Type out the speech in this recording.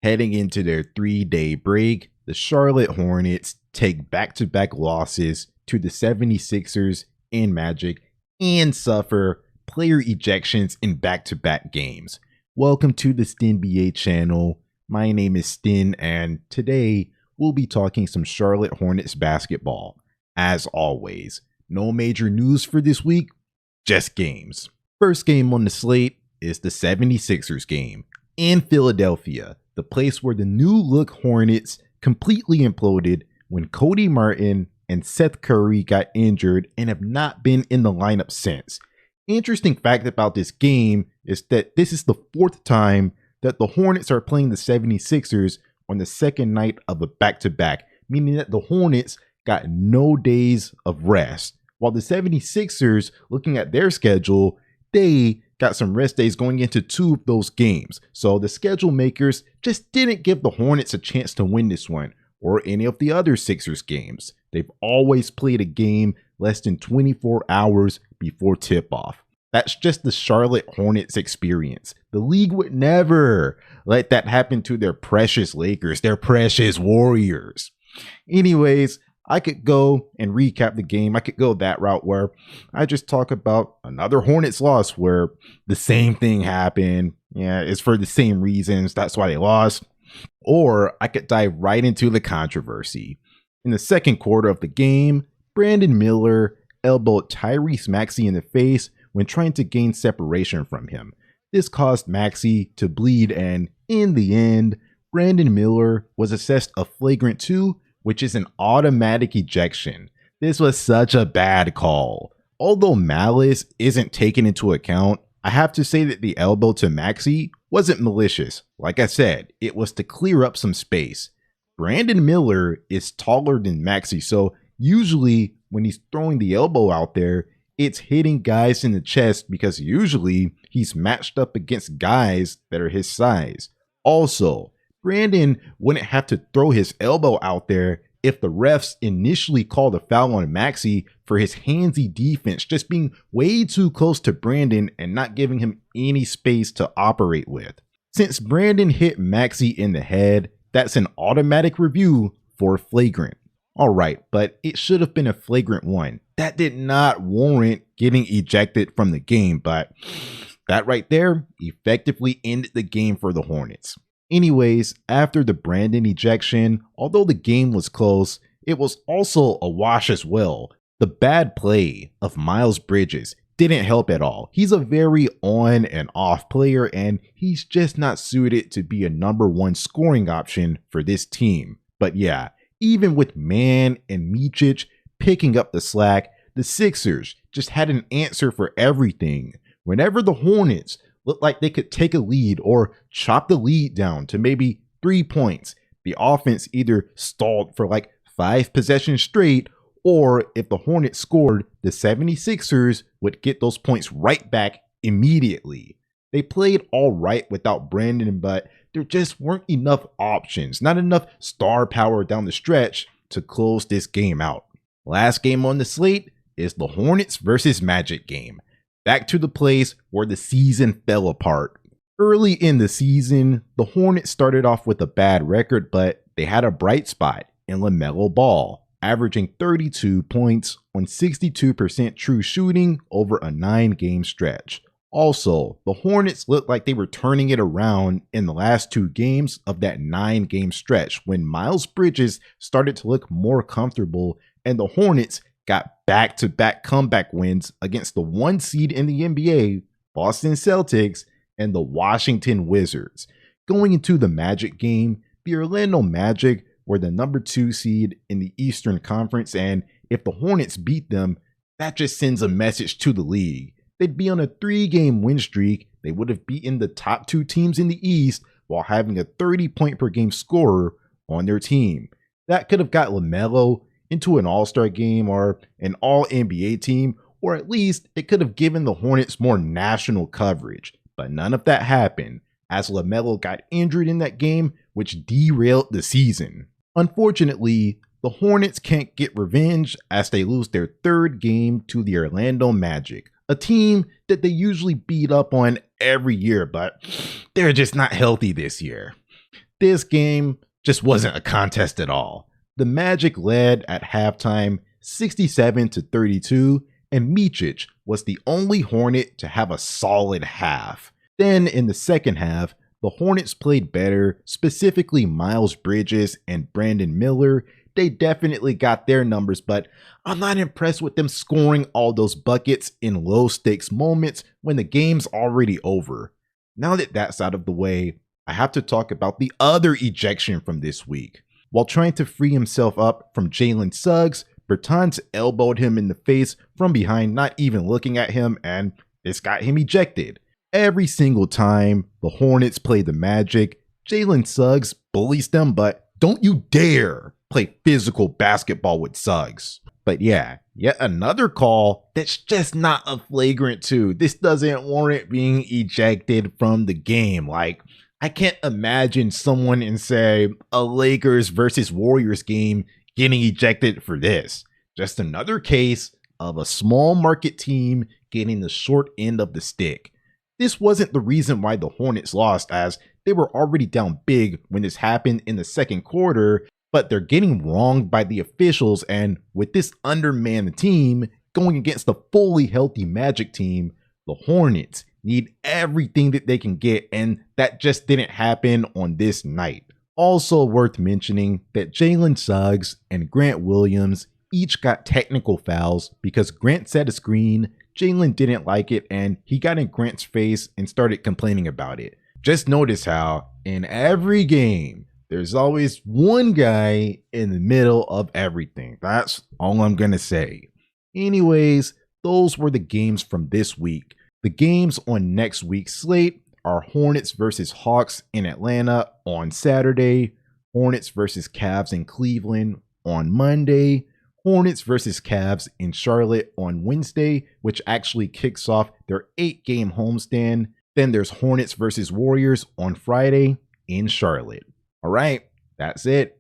Heading into their 3-day break, the Charlotte Hornets take back-to-back losses to the 76ers and Magic and suffer player ejections in back-to-back games. Welcome to the StinBA channel. My name is Stin, and today we'll be talking some Charlotte Hornets basketball. As always, no major news for this week, just games. First game on the slate is the 76ers game in Philadelphia, the place where the new-look Hornets completely imploded when Cody Martin and Seth Curry got injured and have not been in the lineup since. Interesting fact about this game is that this is the fourth time that the Hornets are playing the 76ers on the second night of a back-to-back, meaning that the Hornets got no days of rest, while the 76ers, looking at their schedule, they got some rest days going into two of those games. So the schedule makers just didn't give the Hornets a chance to win this one or any of the other Sixers games. They've always played a game less than 24 hours before tip-off. That's just the Charlotte Hornets experience. The league would never let that happen to their precious Lakers, their precious Warriors. Anyways, I could go and recap the game. I could go that route where I just talk about another Hornets loss where the same thing happened. Yeah, it's for the same reasons. That's why they lost. Or I could dive right into the controversy. In the second quarter of the game, Brandon Miller elbowed Tyrese Maxey in the face when trying to gain separation from him. This caused Maxey to bleed, and in the end, Brandon Miller was assessed a flagrant 2, which is an automatic ejection. This was such a bad call. Although malice isn't taken into account, I have to say that the elbow to Maxey wasn't malicious. Like I said, it was to clear up some space. Brandon Miller is taller than Maxey, so usually when he's throwing the elbow out there, it's hitting guys in the chest because usually he's matched up against guys that are his size. Also, Brandon wouldn't have to throw his elbow out there if the refs initially called a foul on Maxey for his handsy defense, just being way too close to Brandon and not giving him any space to operate with. Since Brandon hit Maxey in the head, that's an automatic review for flagrant. Alright, but it should have been a flagrant 1. That did not warrant getting ejected from the game, but that right there effectively ended the game for the Hornets. Anyways, after the Brandon ejection, although the game was close, it was also a wash as well. The bad play of Miles Bridges didn't help at all. He's a very on and off player, and he's just not suited to be a number 1 scoring option for this team. But yeah, even with Mann and Micic picking up the slack, the Sixers just had an answer for everything. Whenever the Hornets looked like they could take a lead or chop the lead down to maybe 3 points, the offense either stalled for like 5 possessions straight, or if the Hornets scored, the 76ers would get those points right back immediately. They played all right without Brandon, but there just weren't enough options, not enough star power down the stretch to close this game out. Last game on the slate is the Hornets versus Magic game. Back to the place where the season fell apart. Early in the season, the Hornets started off with a bad record, but they had a bright spot in LaMelo Ball, averaging 32 points on 62% true shooting over a 9-game stretch. Also, the Hornets looked like they were turning it around in the last 2 games of that 9-game stretch when Miles Bridges started to look more comfortable and the Hornets got back-to-back comeback wins against the 1 seed in the NBA, Boston Celtics, and the Washington Wizards. Going into the Magic game, the Orlando Magic were the number 2 seed in the Eastern Conference, and if the Hornets beat them, that just sends a message to the league. They'd be on a 3-game win streak, they would have beaten the top 2 teams in the East while having a 30-point-per-game scorer on their team. That could have got LaMelo into an all-star game or an all-NBA team, or at least it could have given the Hornets more national coverage. But none of that happened, as LaMelo got injured in that game, which derailed the season. Unfortunately, the Hornets can't get revenge as they lose their 3rd game to the Orlando Magic, a team that they usually beat up on every year, but they're just not healthy this year. This game just wasn't a contest at all. The Magic led at halftime 67-32, and Micic was the only Hornet to have a solid half. Then in the second half, the Hornets played better, specifically Miles Bridges and Brandon Miller. They definitely got their numbers, but I'm not impressed with them scoring all those buckets in low stakes moments when the game's already over. Now that that's out of the way, I have to talk about the other ejection from this week. While trying to free himself up from Jalen Suggs, Bertans elbowed him in the face from behind, not even looking at him, and this got him ejected. Every single time the Hornets play the Magic, Jalen Suggs bullies them, but don't you dare play physical basketball with Suggs. But yeah, yet another call that's just not a flagrant 2. This doesn't warrant being ejected from the game. Like, I can't imagine someone in, say, a Lakers versus Warriors game getting ejected for this. Just another case of a small market team getting the short end of the stick. This wasn't the reason why the Hornets lost, as they were already down big when this happened in the second quarter, but they're getting wronged by the officials, and with this undermanned team going against the fully healthy Magic team, the Hornets need everything that they can get, and that just didn't happen on this night. Also worth mentioning that Jalen Suggs and Grant Williams each got technical fouls because Grant set a screen, Jalen didn't like it, and he got in Grant's face and started complaining about it. Just notice how in every game, there's always one guy in the middle of everything. That's all I'm gonna say. Anyways, those were the games from this week. The games on next week's slate are Hornets versus Hawks in Atlanta on Saturday, Hornets versus Cavs in Cleveland on Monday, Hornets versus Cavs in Charlotte on Wednesday, which actually kicks off their 8-game homestand. Then there's Hornets versus Warriors on Friday in Charlotte. All right, that's it.